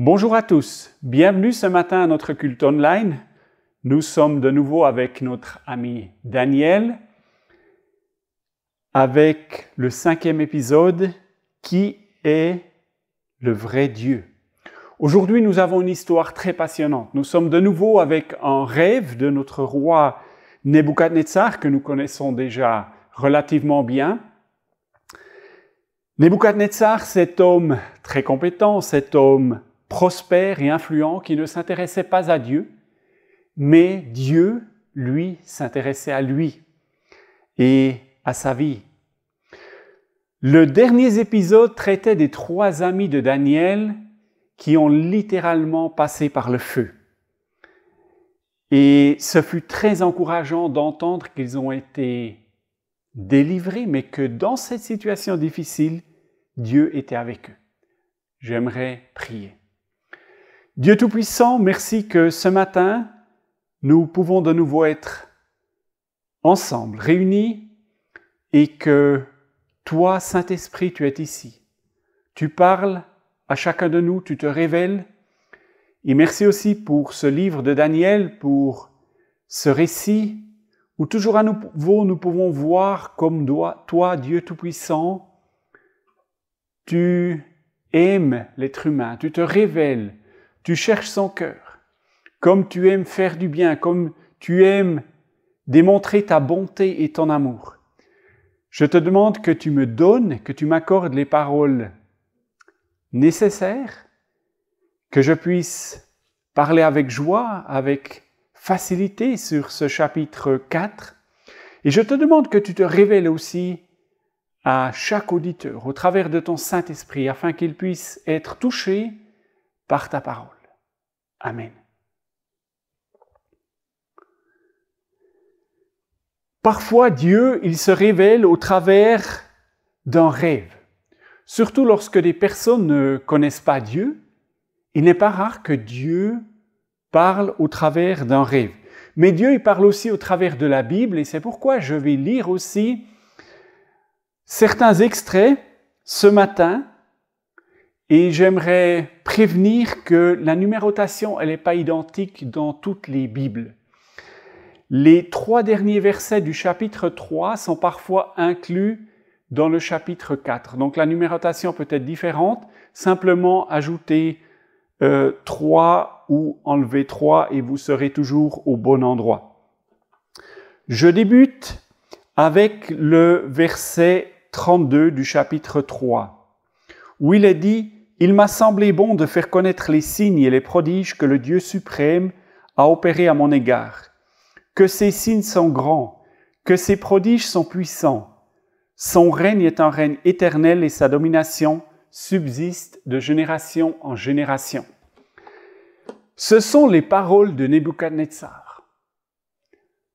Bonjour à tous, bienvenue ce matin à notre culte online. Nous sommes de nouveau avec notre ami Daniel, avec le 5e épisode, Qui est le vrai Dieu? Aujourd'hui, nous avons une histoire très passionnante. Nous sommes de nouveau avec un rêve de notre roi Nebuchadnezzar, que nous connaissons déjà relativement bien. Nebuchadnezzar, cet homme très compétent, cet homme prospère et influent qui ne s'intéressait pas à Dieu, mais Dieu, lui, s'intéressait à lui et à sa vie. Le dernier épisode traitait des 3 amis de Daniel qui ont littéralement passé par le feu. Et ce fut très encourageant d'entendre qu'ils ont été délivrés, mais que dans cette situation difficile, Dieu était avec eux. J'aimerais prier. Dieu Tout-Puissant, merci que ce matin, nous pouvons de nouveau être ensemble, réunis, et que toi, Saint-Esprit, tu es ici. Tu parles à chacun de nous, tu te révèles. Et merci aussi pour ce livre de Daniel, pour ce récit où toujours à nouveau nous pouvons voir comme toi, Dieu Tout-Puissant, tu aimes l'être humain, tu te révèles, tu cherches son cœur, comme tu aimes faire du bien, comme tu aimes démontrer ta bonté et ton amour. Je te demande que tu me donnes, que tu m'accordes les paroles nécessaires, que je puisse parler avec joie, avec facilité sur ce chapitre 4. Et je te demande que tu te révèles aussi à chaque auditeur au travers de ton Saint-Esprit afin qu'il puisse être touché par ta parole. Amen. Parfois, Dieu, il se révèle au travers d'un rêve. Surtout lorsque des personnes ne connaissent pas Dieu, il n'est pas rare que Dieu parle au travers d'un rêve. Mais Dieu, il parle aussi au travers de la Bible, et c'est pourquoi je vais lire aussi certains extraits ce matin, et j'aimerais prévenir que la numérotation, elle n'est pas identique dans toutes les Bibles. Les 3 derniers versets du chapitre 3 sont parfois inclus dans le chapitre 4. Donc la numérotation peut être différente, simplement ajouter 3 ou enlever 3 et vous serez toujours au bon endroit. Je débute avec le verset 32 du chapitre 3, où il est dit « Il m'a semblé bon de faire connaître les signes et les prodiges que le Dieu suprême a opérés à mon égard. Que ces signes sont grands, que ces prodiges sont puissants. Son règne est un règne éternel et sa domination subsiste de génération en génération. » Ce sont les paroles de Nebuchadnezzar.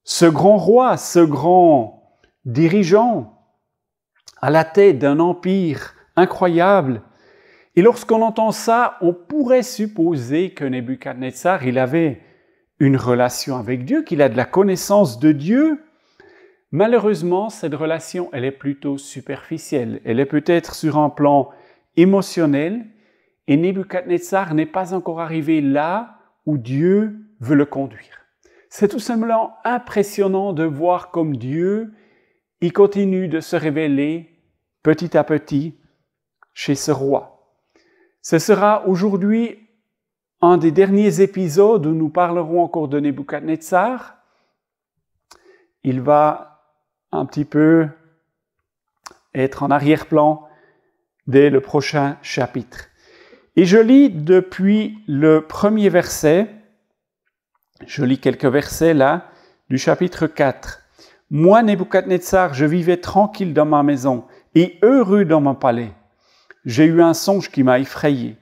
Ce grand roi, ce grand dirigeant à la tête d'un empire incroyable. Et lorsqu'on entend ça, on pourrait supposer que Nebuchadnezzar, il avait une relation avec Dieu, qu'il a de la connaissance de Dieu. Malheureusement, cette relation, elle est plutôt superficielle. Elle est peut-être sur un plan émotionnel. Et Nebuchadnezzar n'est pas encore arrivé là où Dieu veut le conduire. C'est tout simplement impressionnant de voir comme Dieu, il continue de se révéler petit à petit chez ce roi. Ce sera aujourd'hui un des derniers épisodes où nous parlerons encore de Nebuchadnezzar. Il va un petit peu être en arrière-plan dès le prochain chapitre. Et je lis depuis le premier verset, je lis quelques versets là, du chapitre 4. « Moi, Nebuchadnezzar, je vivais tranquille dans ma maison et heureux dans mon palais. J'ai eu un songe qui m'a effrayé.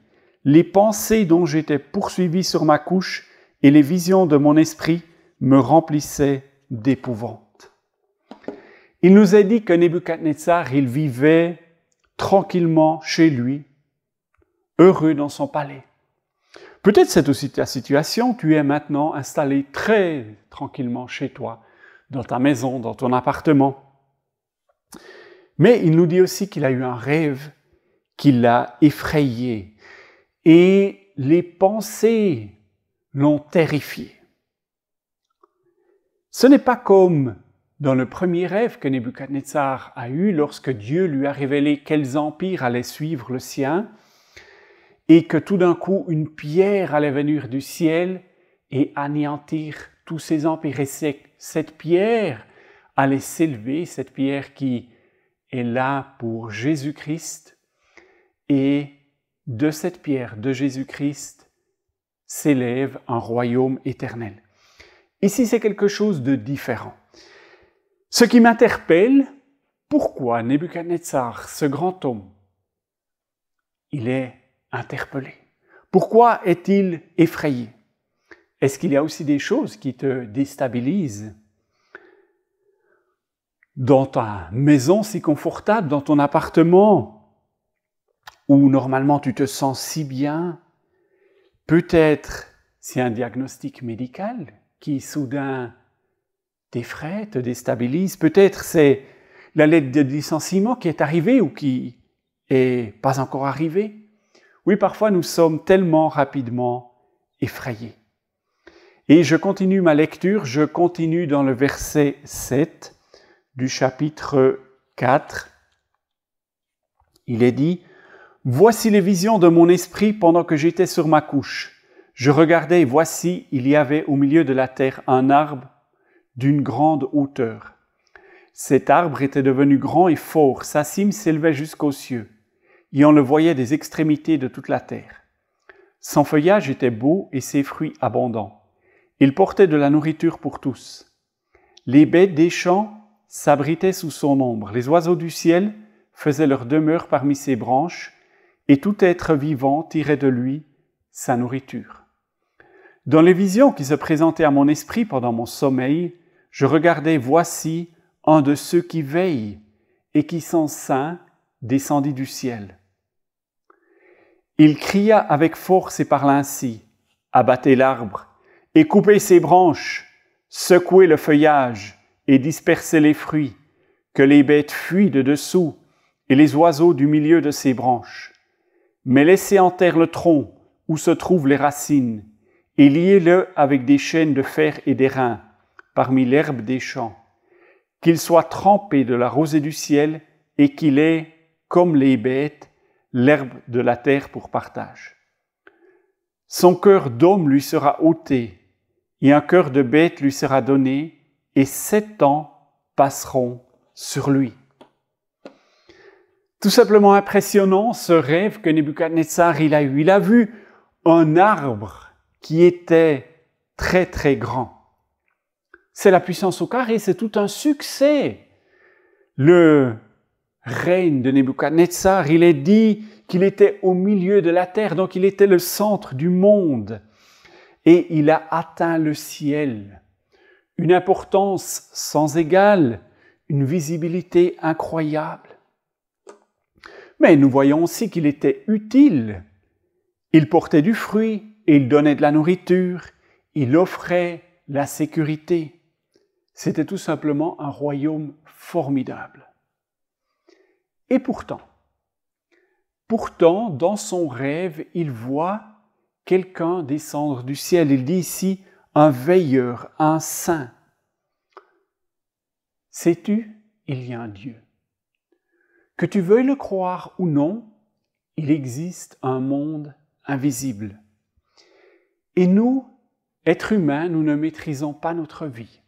Les pensées dont j'étais poursuivi sur ma couche et les visions de mon esprit me remplissaient d'épouvante. » Il nous est dit que Nebuchadnezzar, il vivait tranquillement chez lui, heureux dans son palais. Peut-être c'est aussi ta situation, tu es maintenant installé très tranquillement chez toi, dans ta maison, dans ton appartement. Mais il nous dit aussi qu'il a eu un rêve qui l'a effrayé. Et les pensées l'ont terrifié. Ce n'est pas comme dans le premier rêve que Nebuchadnezzar a eu lorsque Dieu lui a révélé quels empires allaient suivre le sien et que tout d'un coup une pierre allait venir du ciel et anéantir tous ces empires. Et cette pierre allait s'élever, cette pierre qui est là pour Jésus-Christ, et de cette pierre de Jésus-Christ s'élève un royaume éternel. Ici, c'est quelque chose de différent. Ce qui m'interpelle, pourquoi Nebuchadnezzar, ce grand homme, il est interpellé? Pourquoi est-il effrayé? Est-ce qu'il y a aussi des choses qui te déstabilisent? Dans ta maison si confortable, dans ton appartement, où normalement tu te sens si bien, peut-être c'est un diagnostic médical qui soudain t'effraie, te déstabilise, peut-être c'est la lettre de licenciement qui est arrivée ou qui n'est pas encore arrivée. Oui, parfois nous sommes tellement rapidement effrayés. Et je continue ma lecture, je continue dans le verset 7 du chapitre 4. Il est dit « Voici les visions de mon esprit pendant que j'étais sur ma couche. Je regardais et voici, il y avait au milieu de la terre un arbre d'une grande hauteur. Cet arbre était devenu grand et fort, sa cime s'élevait jusqu'aux cieux, et on le voyait des extrémités de toute la terre. Son feuillage était beau et ses fruits abondants. Il portait de la nourriture pour tous. Les bêtes des champs s'abritaient sous son ombre, les oiseaux du ciel faisaient leur demeure parmi ses branches, et tout être vivant tirait de lui sa nourriture. Dans les visions qui se présentaient à mon esprit pendant mon sommeil, je regardais, voici, un de ceux qui veillent et qui sont saints descendit du ciel. Il cria avec force et parla ainsi, « Abattez l'arbre et coupez ses branches, secouez le feuillage et dispersez les fruits, que les bêtes fuient de dessous et les oiseaux du milieu de ses branches. Mais laissez en terre le tronc où se trouvent les racines et liez-le avec des chaînes de fer et d'airain parmi l'herbe des champs, qu'il soit trempé de la rosée du ciel et qu'il ait, comme les bêtes, l'herbe de la terre pour partage. Son cœur d'homme lui sera ôté, et un cœur de bête lui sera donné, et 7 ans passeront sur lui. » Tout simplement impressionnant ce rêve que Nebuchadnezzar il a eu. Il a vu un arbre qui était très très grand. C'est la puissance au carré, c'est tout un succès. Le règne de Nebuchadnezzar, il est dit qu'il était au milieu de la terre, donc il était le centre du monde. Et il a atteint le ciel. Une importance sans égale, une visibilité incroyable. Mais nous voyons aussi qu'il était utile. Il portait du fruit, il donnait de la nourriture, il offrait la sécurité. C'était tout simplement un royaume formidable. Et pourtant, dans son rêve, il voit quelqu'un descendre du ciel. Il dit ici un veilleur, un saint. Sais-tu, il y a un Dieu. Que tu veuilles le croire ou non, il existe un monde invisible. Et nous, êtres humains, nous ne maîtrisons pas notre vie.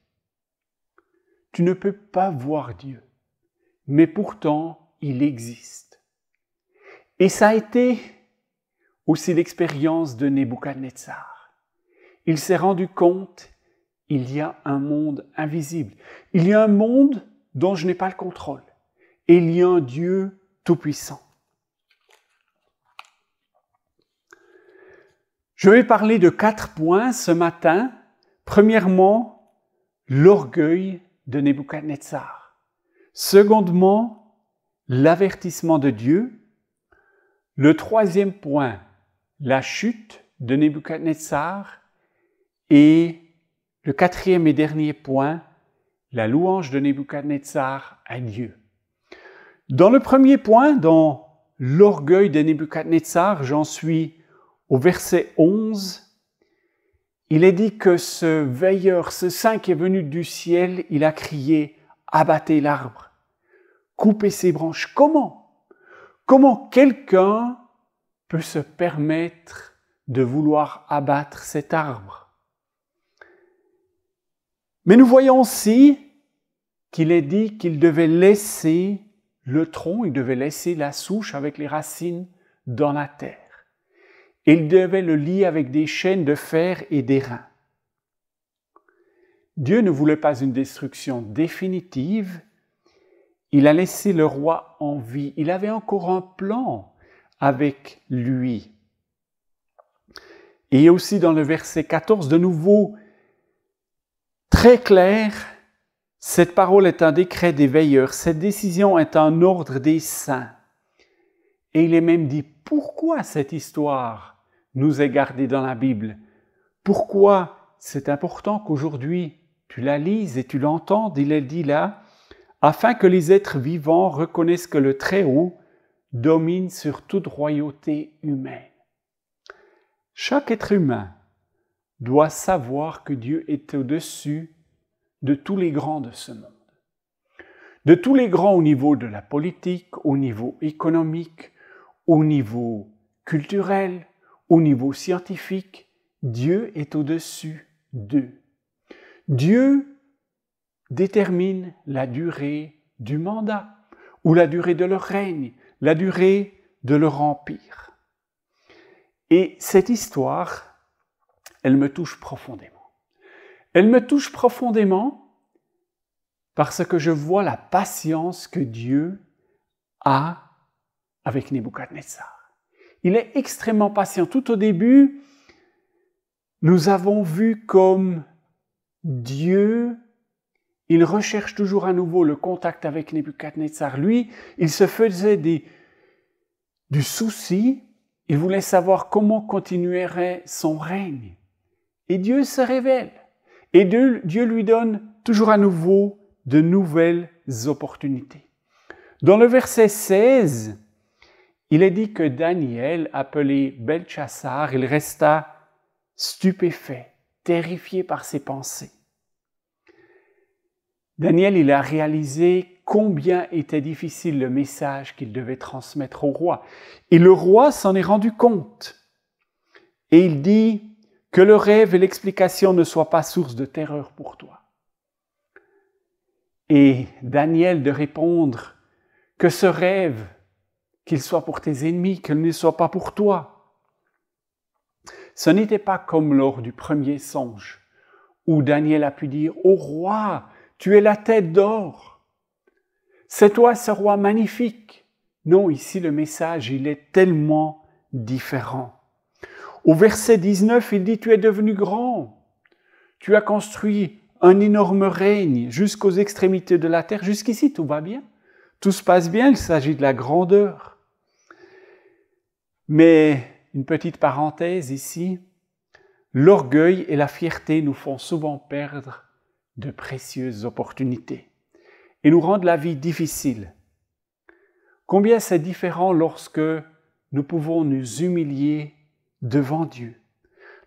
Tu ne peux pas voir Dieu, mais pourtant, il existe. Et ça a été aussi l'expérience de Nebuchadnezzar. Il s'est rendu compte, il y a un monde invisible. Il y a un monde dont je n'ai pas le contrôle. Et il y a un Dieu tout-puissant. Je vais parler de 4 points ce matin. Premièrement, l'orgueil de Nebuchadnezzar. Secondement, l'avertissement de Dieu. Le 3e point, la chute de Nebuchadnezzar. Et le 4e et dernier point, la louange de Nebuchadnezzar à Dieu. Dans le premier point, dans l'orgueil de Nebuchadnezzar, j'en suis au verset 11, il est dit que ce veilleur, ce saint qui est venu du ciel, il a crié « Abattez l'arbre, coupez ses branches ». Comment quelqu'un peut se permettre de vouloir abattre cet arbre? Mais nous voyons aussi qu'il est dit qu'il devait laisser le tronc, il devait laisser la souche avec les racines dans la terre. Et il devait le lier avec des chaînes de fer et d'airain. Dieu ne voulait pas une destruction définitive, il a laissé le roi en vie. Il avait encore un plan avec lui. Et aussi dans le verset 14, de nouveau, très clair, cette parole est un décret des veilleurs, cette décision est un ordre des saints. Et il est même dit, pourquoi cette histoire nous est gardée dans la Bible? Pourquoi c'est important qu'aujourd'hui tu la lises et tu l'entendes? Il est dit là, afin que les êtres vivants reconnaissent que le Très-Haut domine sur toute royauté humaine. Chaque être humain doit savoir que Dieu est au-dessus de tous les grands de ce monde. De tous les grands au niveau de la politique, au niveau économique, au niveau culturel, au niveau scientifique, Dieu est au-dessus d'eux. Dieu détermine la durée du mandat, ou la durée de leur règne, la durée de leur empire. Et cette histoire, elle me touche profondément. Elle me touche profondément parce que je vois la patience que Dieu a avec Nebuchadnezzar. Il est extrêmement patient. Tout au début, nous avons vu comme Dieu, il recherche toujours à nouveau le contact avec Nebuchadnezzar. Lui, il se faisait du souci, il voulait savoir comment continuerait son règne. Et Dieu se révèle. Et Dieu lui donne toujours à nouveau de nouvelles opportunités. Dans le verset 16, il est dit que Daniel, appelé Belchassar, il resta stupéfait, terrifié par ses pensées. Daniel, il a réalisé combien était difficile le message qu'il devait transmettre au roi. Et le roi s'en est rendu compte. Et il dit que le rêve et l'explication ne soient pas source de terreur pour toi. Et Daniel de répondre que ce rêve, qu'il soit pour tes ennemis, qu'il ne soit pas pour toi. Ce n'était pas comme lors du premier songe, où Daniel a pu dire « Ô roi, tu es la tête d'or. C'est toi ce roi magnifique. » Non, ici le message, il est tellement différent. Au verset 19, il dit « Tu es devenu grand. Tu as construit un énorme règne jusqu'aux extrémités de la terre. » Jusqu'ici, tout va bien. Tout se passe bien, il s'agit de la grandeur. Mais, une petite parenthèse ici, l'orgueil et la fierté nous font souvent perdre de précieuses opportunités et nous rendent la vie difficile. Combien c'est différent lorsque nous pouvons nous humilier devant Dieu,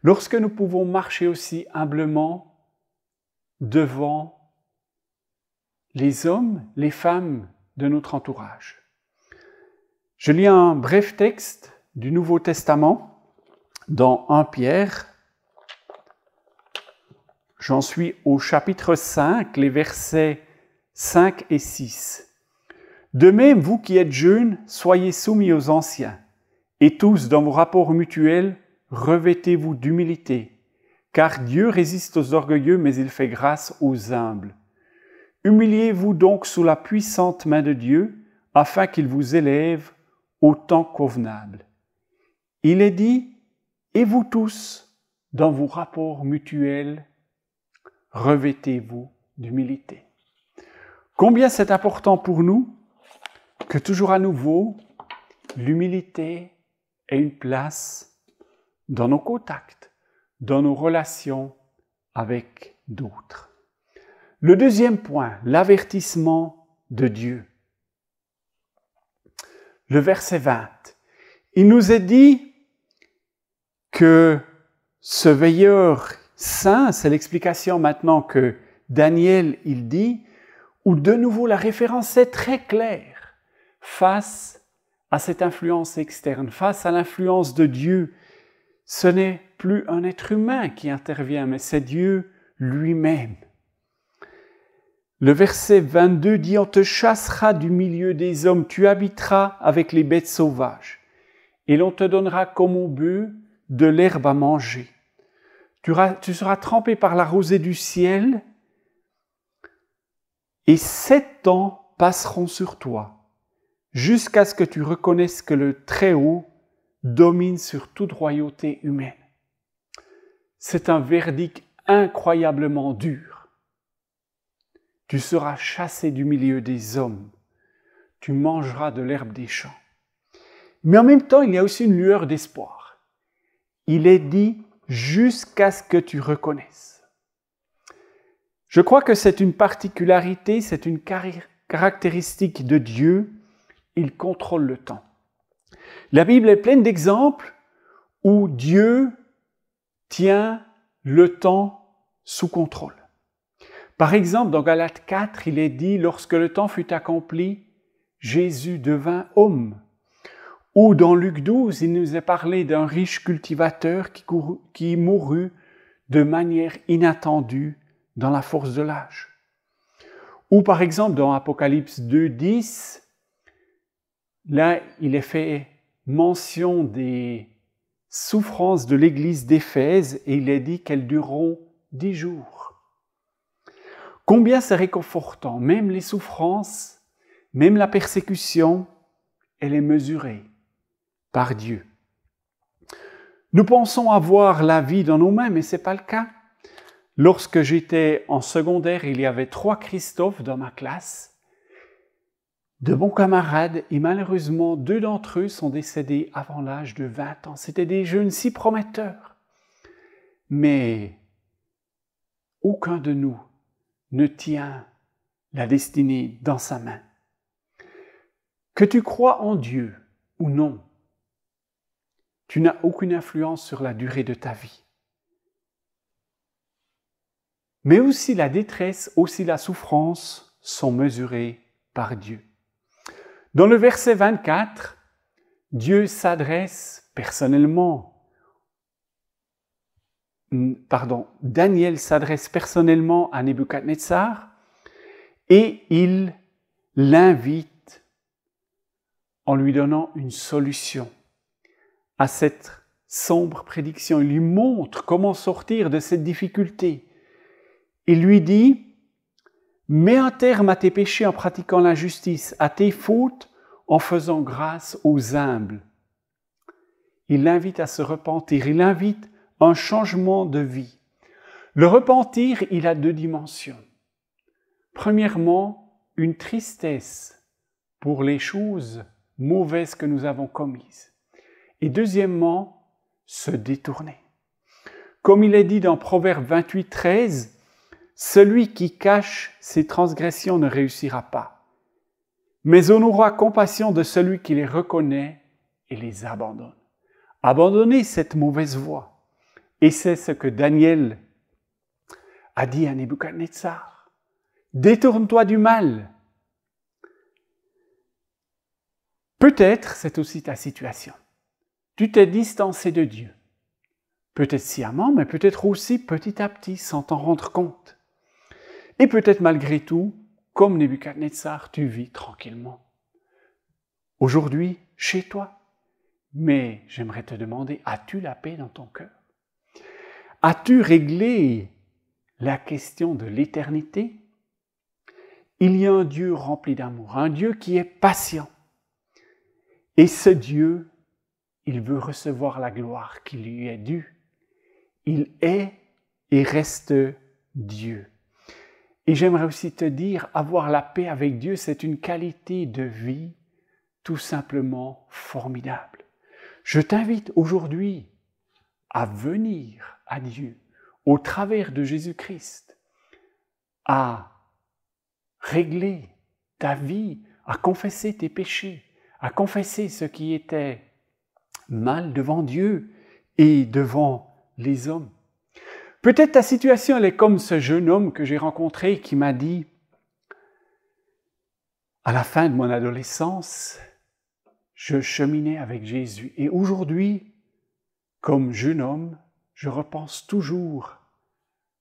lorsque nous pouvons marcher aussi humblement devant les hommes, les femmes de notre entourage. Je lis un bref texte du Nouveau Testament dans 1 Pierre. J'en suis au chapitre 5, les versets 5 et 6. « De même, vous qui êtes jeunes, soyez soumis aux anciens, et tous, dans vos rapports mutuels, revêtez-vous d'humilité, car Dieu résiste aux orgueilleux, mais il fait grâce aux humbles. Humiliez-vous donc sous la puissante main de Dieu, afin qu'il vous élève au temps convenable. Il est dit, et vous tous, dans vos rapports mutuels, revêtez-vous d'humilité. » Combien c'est important pour nous que toujours à nouveau, l'humilité ait une place dans nos contacts, dans nos relations avec d'autres. Le deuxième point, l'avertissement de Dieu. Le verset 20, il nous est dit que ce veilleur saint, c'est l'explication maintenant que Daniel, il dit, où de nouveau la référence est très claire face à cette influence externe, face à l'influence de Dieu. Ce n'est plus un être humain qui intervient, mais c'est Dieu lui-même. Le verset 22 dit « On te chassera du milieu des hommes, tu habiteras avec les bêtes sauvages, et l'on te donnera comme au bœuf de l'herbe à manger. Tu seras trempé par la rosée du ciel, et 7 ans passeront sur toi, jusqu'à ce que tu reconnaisses que le Très-Haut domine sur toute royauté humaine. » C'est un verdict incroyablement dur. Tu seras chassé du milieu des hommes. Tu mangeras de l'herbe des champs. Mais en même temps, il y a aussi une lueur d'espoir. Il est dit jusqu'à ce que tu reconnaisses. Je crois que c'est une particularité, c'est une caractéristique de Dieu. Il contrôle le temps. La Bible est pleine d'exemples où Dieu tient le temps sous contrôle. Par exemple, dans Galates 4, il est dit « Lorsque le temps fut accompli, Jésus devint homme ». Ou dans Luc 12, il nous est parlé d'un riche cultivateur qui mourut de manière inattendue dans la force de l'âge. Ou par exemple, dans Apocalypse 2, 10, là, il est fait mention des souffrances de l'église d'Éphèse et il est dit qu'elles dureront 10 jours. Combien c'est réconfortant, même les souffrances, même la persécution, elle est mesurée par Dieu. Nous pensons avoir la vie dans nos mains, mais ce n'est pas le cas. Lorsque j'étais en secondaire, il y avait 3 Christophe dans ma classe, de bons camarades, et malheureusement, 2 d'entre eux sont décédés avant l'âge de 20 ans. C'était des jeunes si prometteurs. Mais aucun de nous ne tient la destinée dans sa main. Que tu crois en Dieu ou non, tu n'as aucune influence sur la durée de ta vie. Mais aussi la détresse, aussi la souffrance sont mesurées par Dieu. Dans le verset 24, Dieu s'adresse personnellement, Daniel s'adresse personnellement à Nebuchadnezzar et il l'invite en lui donnant une solution à cette sombre prédiction. Il lui montre comment sortir de cette difficulté. Il lui dit « Mets un terme à tes péchés en pratiquant l'injustice, à tes fautes en faisant grâce aux humbles. » Il l'invite à se repentir, il invite un changement de vie. Le repentir, il a 2 dimensions. Premièrement, une tristesse pour les choses mauvaises que nous avons commises. Et deuxièmement, se détourner. Comme il est dit dans Proverbe 28, 13, « Celui qui cache ses transgressions ne réussira pas, mais on aura compassion de celui qui les reconnaît et les abandonne. » Abandonner cette mauvaise voie. Et c'est ce que Daniel a dit à Nebuchadnezzar. Détourne-toi du mal. Peut-être c'est aussi ta situation. Tu t'es distancé de Dieu. Peut-être sciemment, mais peut-être aussi petit à petit, sans t'en rendre compte. Et peut-être malgré tout, comme Nebuchadnezzar, tu vis tranquillement. Aujourd'hui, chez toi. Mais j'aimerais te demander, as-tu la paix dans ton cœur? As-tu réglé la question de l'éternité? Il y a un Dieu rempli d'amour, un Dieu qui est patient. Et ce Dieu, il veut recevoir la gloire qui lui est due. Il est et reste Dieu. Et j'aimerais aussi te dire, avoir la paix avec Dieu, c'est une qualité de vie tout simplement formidable. Je t'invite aujourd'hui à venir à Dieu au travers de Jésus-Christ, à régler ta vie, à confesser tes péchés, à confesser ce qui était mal devant Dieu et devant les hommes. Peut-être ta situation, elle est comme ce jeune homme que j'ai rencontré qui m'a dit, à la fin de mon adolescence, je cheminais avec Jésus. Et aujourd'hui, comme jeune homme, je repense toujours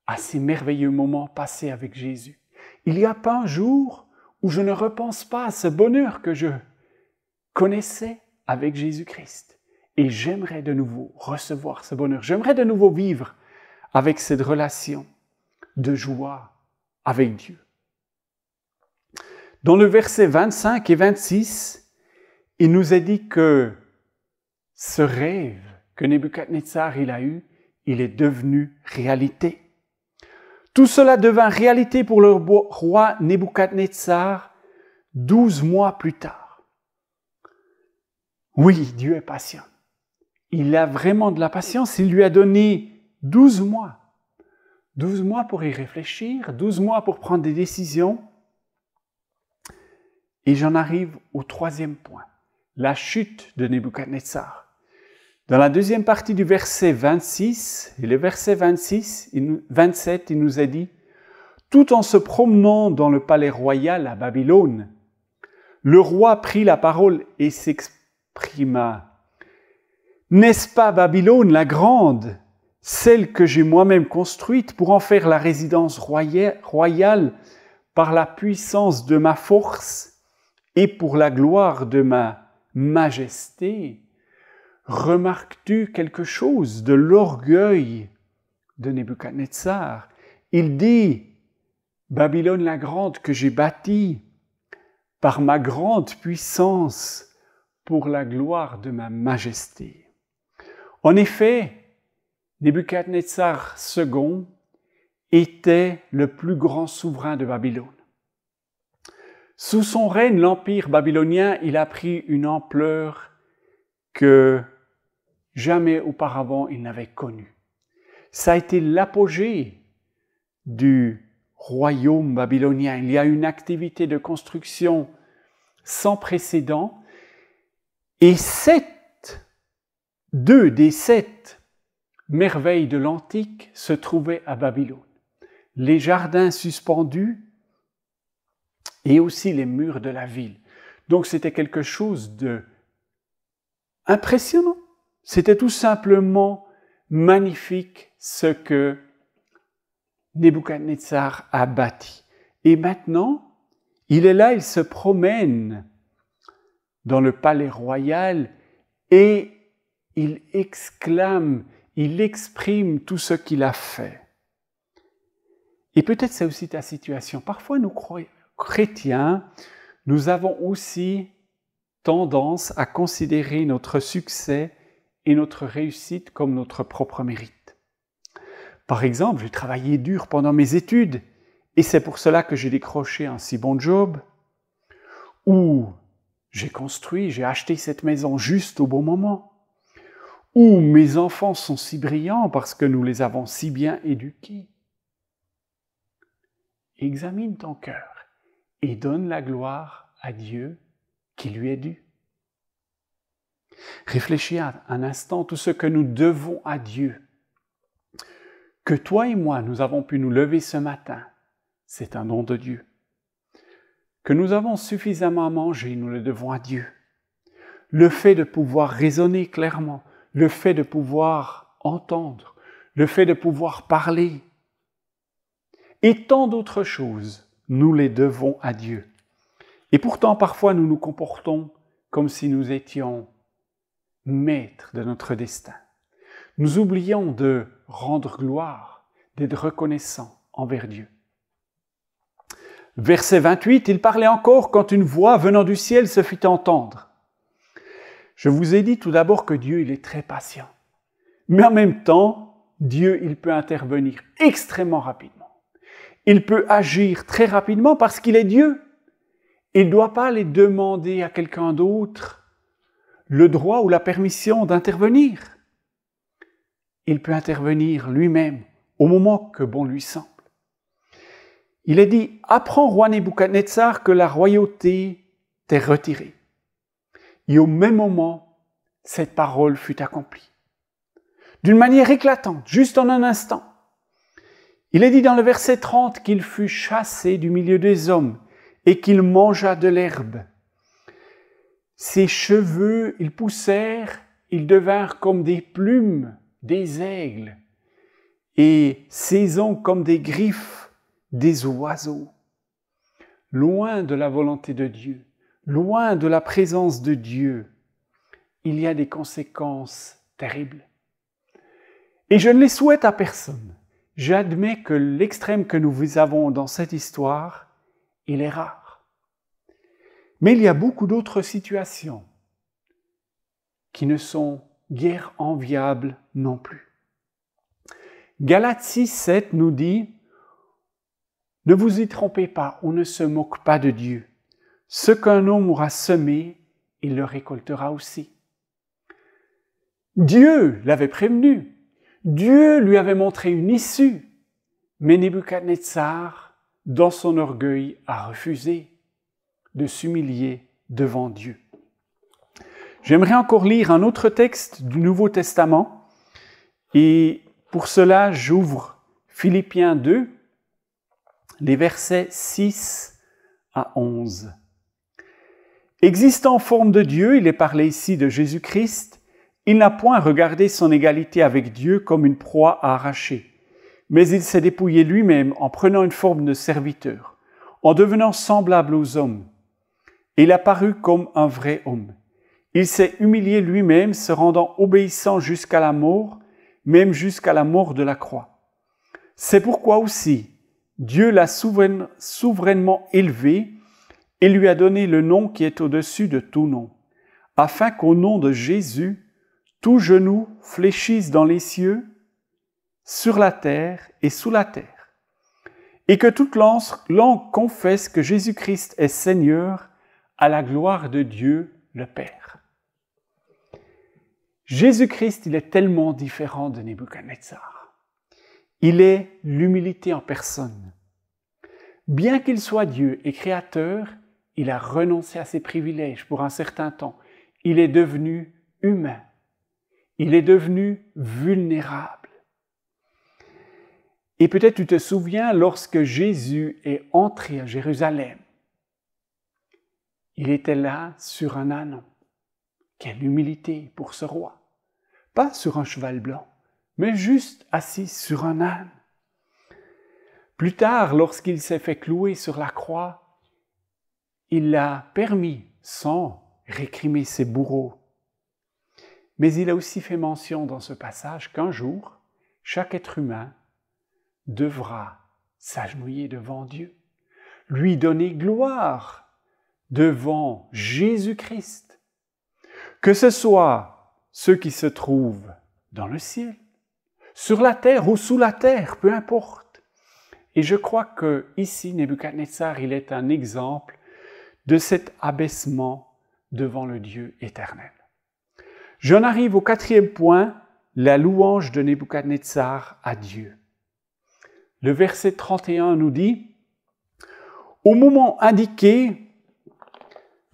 à ces merveilleux moments passés avec Jésus. Il n'y a pas un jour où je ne repense pas à ce bonheur que je connaissais avec Jésus-Christ. Et j'aimerais de nouveau recevoir ce bonheur. J'aimerais de nouveau vivre avec cette relation de joie avec Dieu. Dans le verset 25 et 26, il nous est dit que ce rêve que Nebuchadnezzar il a eu, il est devenu réalité. Tout cela devint réalité pour le roi Nebuchadnezzar 12 mois plus tard. Oui, Dieu est patient. Il a vraiment de la patience. Il lui a donné 12 mois. 12 mois pour y réfléchir, 12 mois pour prendre des décisions. Et j'en arrive au troisième point, la chute de Nebuchadnezzar. Dans la deuxième partie du verset 26, et le verset 27, il nous est dit « Tout en se promenant dans le palais royal à Babylone, le roi prit la parole et s'exprima. « N'est-ce pas Babylone la grande, celle que j'ai moi-même construite pour en faire la résidence royale par la puissance de ma force et pour la gloire de ma majesté ?» Remarques-tu quelque chose de l'orgueil de Nebuchadnezzar? Il dit, Babylone la grande que j'ai bâtie par ma grande puissance pour la gloire de ma majesté. En effet, Nebuchadnezzar II était le plus grand souverain de Babylone. Sous son règne, l'empire babylonien, il a pris une ampleur que jamais auparavant il n'avait connue. Ça a été l'apogée du royaume babylonien. Il y a une activité de construction sans précédent et deux des 7 merveilles de l'Antique se trouvaient à Babylone. Les jardins suspendus et aussi les murs de la ville. Donc c'était quelque chose de impressionnant. C'était tout simplement magnifique ce que Nebuchadnezzar a bâti. Et maintenant, il est là, il se promène dans le palais royal et il exclame, il exprime tout ce qu'il a fait. Et peut-être c'est aussi ta situation. Parfois, nous chrétiens, nous avons aussi tendance à considérer notre succès et notre réussite comme notre propre mérite. Par exemple, j'ai travaillé dur pendant mes études et c'est pour cela que j'ai décroché un si bon job, ou j'ai construit, j'ai acheté cette maison juste au bon moment, ou mes enfants sont si brillants parce que nous les avons si bien éduqués. Examine ton cœur et donne la gloire à Dieu qui lui est dû. Réfléchis un instant tout ce que nous devons à Dieu. Que toi et moi, nous avons pu nous lever ce matin, c'est un don de Dieu. Que nous avons suffisamment à manger, nous le devons à Dieu. Le fait de pouvoir raisonner clairement, le fait de pouvoir entendre, le fait de pouvoir parler, et tant d'autres choses, nous les devons à Dieu. Et pourtant, parfois, nous nous comportons comme si nous étions maîtres de notre destin. Nous oublions de rendre gloire, d'être reconnaissants envers Dieu. Verset 28, il parlait encore quand une voix venant du ciel se fit entendre. Je vous ai dit tout d'abord que Dieu, il est très patient. Mais en même temps, Dieu, il peut intervenir extrêmement rapidement. Il peut agir très rapidement parce qu'il est Dieu. Il ne doit pas aller demander à quelqu'un d'autre le droit ou la permission d'intervenir. Il peut intervenir lui-même au moment que bon lui semble. Il est dit, apprends, roi Nebuchadnezzar, que la royauté t'est retirée. Et au même moment, cette parole fut accomplie. d'une manière éclatante, juste en un instant. Il est dit dans le verset 30 qu'il fut chassé du milieu des hommes et qu'il mangea de l'herbe. Ses cheveux, ils poussèrent, ils devinrent comme des plumes des aigles et ses ongles comme des griffes des oiseaux. Loin de la volonté de Dieu, loin de la présence de Dieu, il y a des conséquences terribles. Et je ne les souhaite à personne. J'admets que l'extrême que nous avons dans cette histoire, il est rare. Mais il y a beaucoup d'autres situations qui ne sont guère enviables non plus. Galates 6, 7 nous dit « Ne vous y trompez pas, on ne se moque pas de Dieu. Ce qu'un homme aura semé, il le récoltera aussi. » Dieu l'avait prévenu. Dieu lui avait montré une issue. Mais Nebuchadnezzar, dans son orgueil, a refusé de s'humilier devant Dieu. J'aimerais encore lire un autre texte du Nouveau Testament et pour cela, j'ouvre Philippiens 2, les versets 6 à 11. Existant en forme de Dieu, il est parlé ici de Jésus-Christ, il n'a point regardé son égalité avec Dieu comme une proie à arracher, mais il s'est dépouillé lui-même en prenant une forme de serviteur, en devenant semblable aux hommes. Il a paru comme un vrai homme. Il s'est humilié lui-même, se rendant obéissant jusqu'à la mort, même jusqu'à la mort de la croix. C'est pourquoi aussi Dieu l'a souverainement élevé et lui a donné le nom qui est au-dessus de tout nom, afin qu'au nom de Jésus, tout genou fléchisse dans les cieux, sur la terre et sous la terre, et que toute langue confesse que Jésus-Christ est Seigneur à la gloire de Dieu le Père. Jésus-Christ, il est tellement différent de Nebuchadnezzar. Il est l'humilité en personne. Bien qu'il soit Dieu et créateur, il a renoncé à ses privilèges pour un certain temps. Il est devenu humain. Il est devenu vulnérable. Et peut-être tu te souviens, lorsque Jésus est entré à Jérusalem, il était là sur un âne. Quelle humilité pour ce roi. Pas sur un cheval blanc, mais juste assis sur un âne. Plus tard, lorsqu'il s'est fait clouer sur la croix, il l'a permis sans récrimer ses bourreaux. Mais il a aussi fait mention dans ce passage qu'un jour, chaque être humain devra s'agenouiller devant Dieu, lui donner gloire devant Jésus-Christ. Que ce soit ceux qui se trouvent dans le ciel, sur la terre ou sous la terre, peu importe. Et je crois que ici, Nebuchadnezzar, il est un exemple de cet abaissement devant le Dieu éternel. J'en arrive au 4e point, la louange de Nebuchadnezzar à Dieu. Le verset 31 nous dit « Au moment indiqué,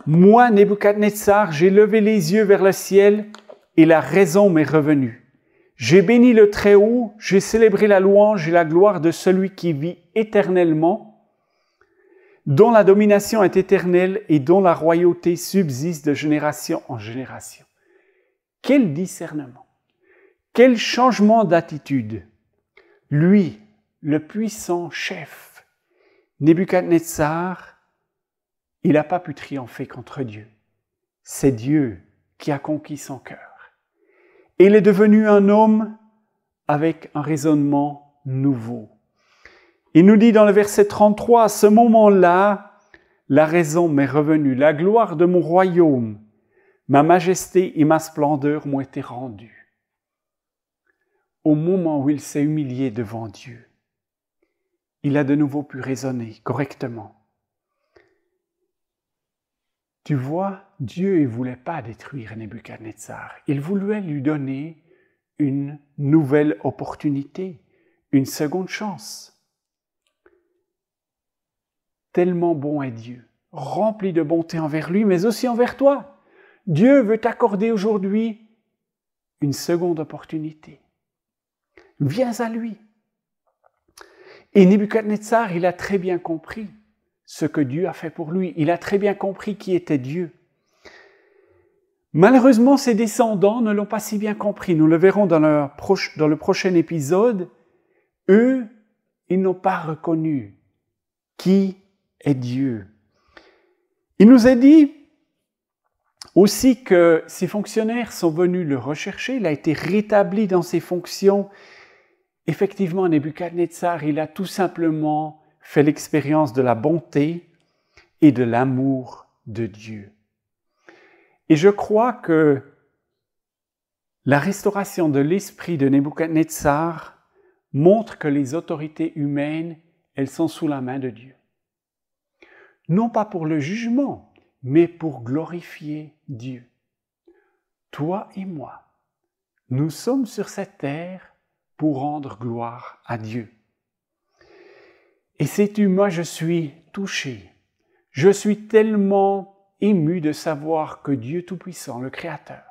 moi, Nebuchadnezzar, j'ai levé les yeux vers le ciel et la raison m'est revenue. J'ai béni le Très-Haut, j'ai célébré la louange et la gloire de celui qui vit éternellement, dont la domination est éternelle et dont la royauté subsiste de génération en génération. » Quel discernement! Quel changement d'attitude! Lui, le puissant chef, Nebuchadnezzar, il n'a pas pu triompher contre Dieu. C'est Dieu qui a conquis son cœur. Et il est devenu un homme avec un raisonnement nouveau. Il nous dit dans le verset 33, « À ce moment-là, la raison m'est revenue, la gloire de mon royaume, ma majesté et ma splendeur m'ont été rendues. » Au moment où il s'est humilié devant Dieu, il a de nouveau pu raisonner correctement. Tu vois, Dieu ne voulait pas détruire Nebuchadnezzar. Il voulait lui donner une nouvelle opportunité, une seconde chance. Tellement bon est Dieu, rempli de bonté envers lui, mais aussi envers toi. Dieu veut t'accorder aujourd'hui une seconde opportunité. Viens à lui. Et Nebuchadnezzar, il a très bien compris ce que Dieu a fait pour lui. Il a très bien compris qui était Dieu. Malheureusement, ses descendants ne l'ont pas si bien compris. Nous le verrons dans le prochain épisode. Eux, ils n'ont pas reconnu qui est Dieu. Il nous a dit aussi que ses fonctionnaires sont venus le rechercher. Il a été rétabli dans ses fonctions. Effectivement, Nebuchadnezzar, il a tout simplement fait l'expérience de la bonté et de l'amour de Dieu. Et je crois que la restauration de l'esprit de Nebuchadnezzar montre que les autorités humaines, elles sont sous la main de Dieu. Non pas pour le jugement, mais pour glorifier Dieu. Toi et moi, nous sommes sur cette terre pour rendre gloire à Dieu. Et sais-tu, moi je suis touché, je suis tellement ému de savoir que Dieu Tout-Puissant, le Créateur,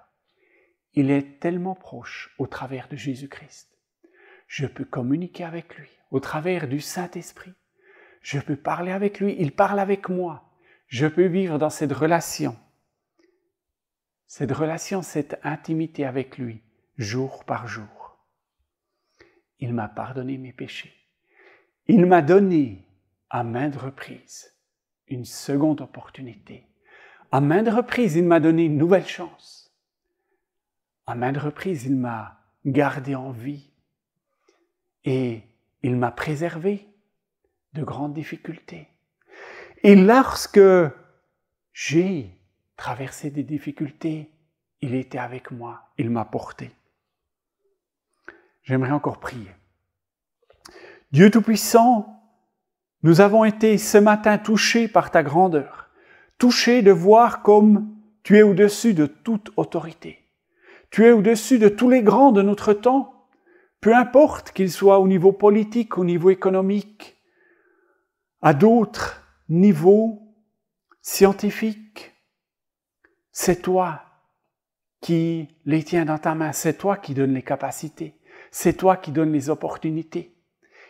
il est tellement proche au travers de Jésus-Christ. Je peux communiquer avec lui au travers du Saint-Esprit. Je peux parler avec lui, il parle avec moi. Je peux vivre dans cette relation, cette intimité avec lui, jour par jour. Il m'a pardonné mes péchés. Il m'a donné à maintes reprises une seconde opportunité. À maintes reprises, il m'a donné une nouvelle chance. À maintes reprises, il m'a gardé en vie. Et il m'a préservé de grandes difficultés. Et lorsque j'ai traversé des difficultés, il était avec moi, il m'a porté. J'aimerais encore prier. Dieu Tout-Puissant, nous avons été ce matin touchés par ta grandeur, touchés de voir comme tu es au-dessus de toute autorité. Tu es au-dessus de tous les grands de notre temps, peu importe qu'ils soient au niveau politique, au niveau économique, à d'autres niveaux scientifiques. C'est toi qui les tiens dans ta main, c'est toi qui donnes les capacités, c'est toi qui donnes les opportunités.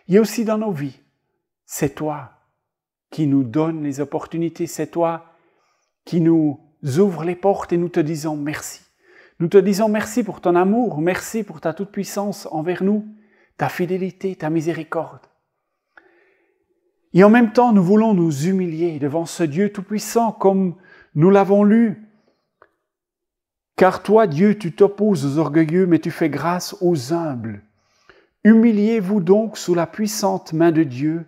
Et aussi dans nos vies, c'est toi qui nous donnes les opportunités, c'est toi qui nous ouvre les portes et nous te disons merci. Nous te disons merci pour ton amour, merci pour ta toute-puissance envers nous, ta fidélité, ta miséricorde. Et en même temps, nous voulons nous humilier devant ce Dieu tout-puissant comme nous l'avons lu. Car toi, Dieu, tu t'opposes aux orgueilleux, mais tu fais grâce aux humbles. Humiliez-vous donc sous la puissante main de Dieu,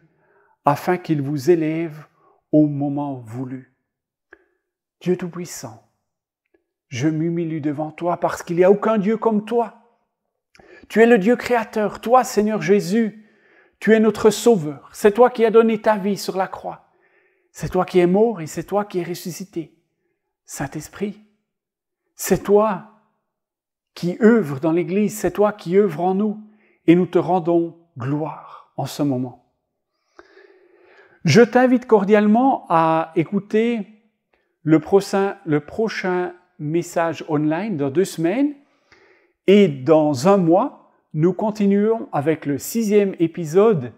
afin qu'il vous élève au moment voulu. Dieu Tout-Puissant, je m'humilie devant toi parce qu'il n'y a aucun Dieu comme toi. Tu es le Dieu créateur, toi, Seigneur Jésus, tu es notre Sauveur. C'est toi qui as donné ta vie sur la croix. C'est toi qui es mort et c'est toi qui es ressuscité. Saint-Esprit, c'est toi qui œuvres dans l'Église, c'est toi qui œuvres en nous. Et nous te rendons gloire en ce moment. Je t'invite cordialement à écouter le prochain message online dans 2 semaines. Et dans 1 mois, nous continuons avec le 6e épisode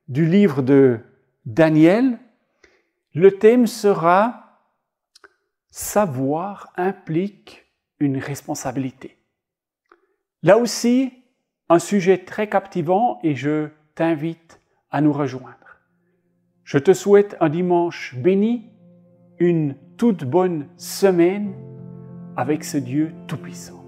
du livre de Daniel. Le thème sera « Savoir implique une responsabilité ». Là aussi, un sujet très captivant et je t'invite à nous rejoindre. Je te souhaite un dimanche béni, une toute bonne semaine avec ce Dieu Tout-Puissant.